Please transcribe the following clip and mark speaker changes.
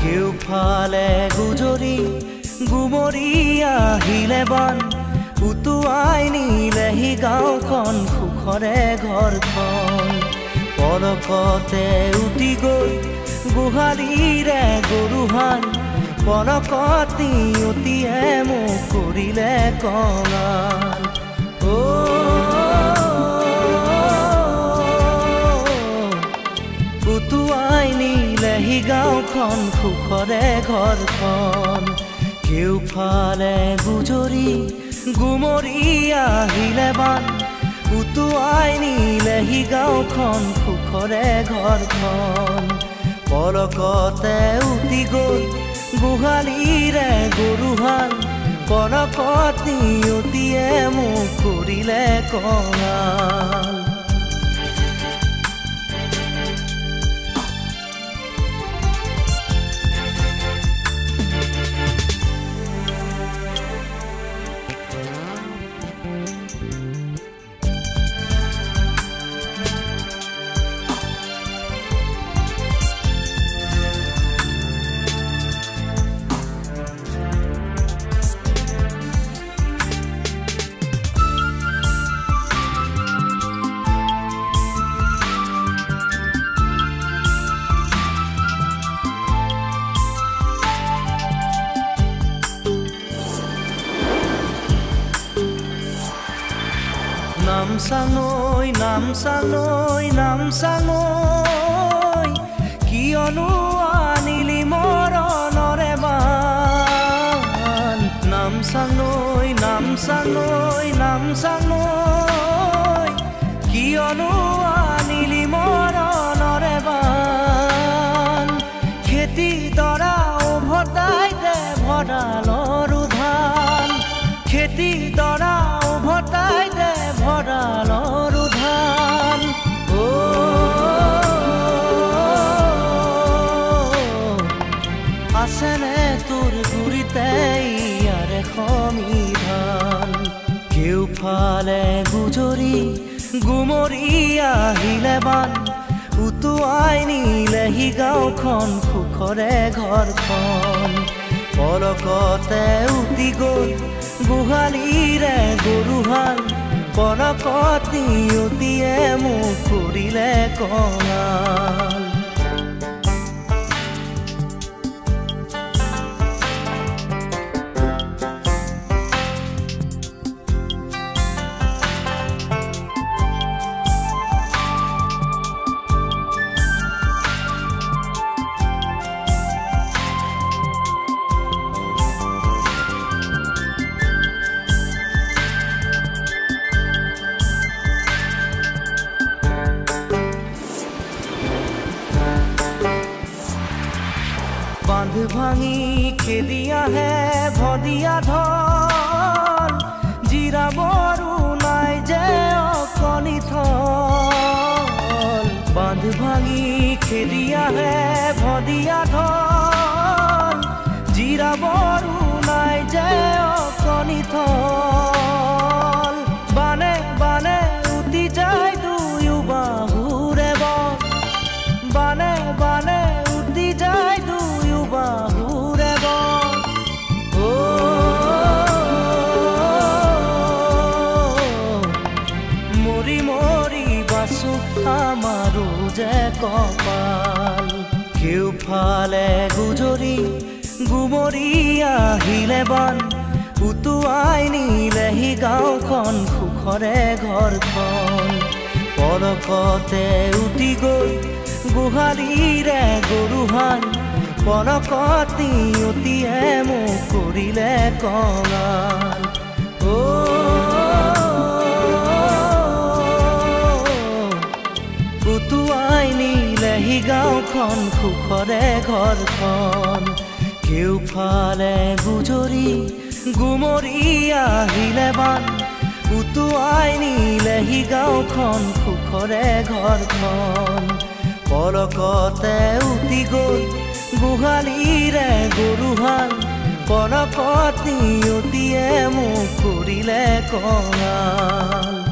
Speaker 1: কেউফালে গুজৰি গুমৰি আহিলে বান উটুৱাই নিলেহি গাঁওখন সুখৰে ঘৰখন পলকতে উটি গৈ গোহালিৰে গৰুহাল পলকতি উটিয়ে মোক কৰিলে কঙাল উটুৱাই নিলেহি গাঁওখন সুখৰে ঘৰখন কেউফালে গুজৰি গুমৰি আহিলে বান উটুৱাই নিলেহি গাঁওখন সুখৰে ঘৰখন পলকতে উটি গৈ গোহালিৰে গৰুহাল পলকতি উটিয়ে মোক কৰিলে কঙাল নামচাঙৈ নামচাঙৈ নামচাঙৈ কিয়নো আনিলি মৰণৰে বান নামচাঙৈ নামচাঙৈ নামচাঙৈ কিয়নো আনিলি মৰণৰে বান খেতি দৰা উভতাই দে ভঁৰালৰো ধান খেতি দৰা উভতাই দে ভঁৰালৰো ধান আছেনে তোৰ গুৰিতে ইয়াৰে সমিধান কেউফালে গুজৰি গুমৰি আহিলে বান উটুৱাই নিলেহি গাঁওখন সুখৰে ঘৰখন পলকতে উটি গৈ গোহালিৰে গৰুহাল পলকতি উটিয়ে মোক কৰিলে কঙাল বান্ধ ভাঙি খেদি আহে ভদিয়া ঢল জিৰাবৰো নাই যে অকণি থল বান্ধ ভাঙি খেদি আহে ভদিয়া ঢল জিৰাবৰো নাই যে অকণি থল বানে বানে উটি যায় দুয়ো বাহুৰে বন বানে বানে উটি যায় বাহুৰে বন মৰি মৰি বাচো আমাৰো যে কপাল কেউফালে গুজৰি গুমৰি আহিলে বান উটুৱাই নিলেহি গাঁওখন সুখৰে ঘৰখন পলকতে উটি গৈ গোহালিৰে গৰুহাল পলকতি উটিয়ে মোক কৰিলে কঙাল উটুৱাই নিলেহি গাঁওখন সুখৰে ঘৰখন কেউফালে গুজৰি গুমৰি আহিলে বান উটুৱাই নিলেহি গাঁওখন সুখৰে ঘৰখন পলকতে উটি গৈ গোহালিৰে গৰুহাল পলকতি উটিয়ে মোক কৰিলে কঙাল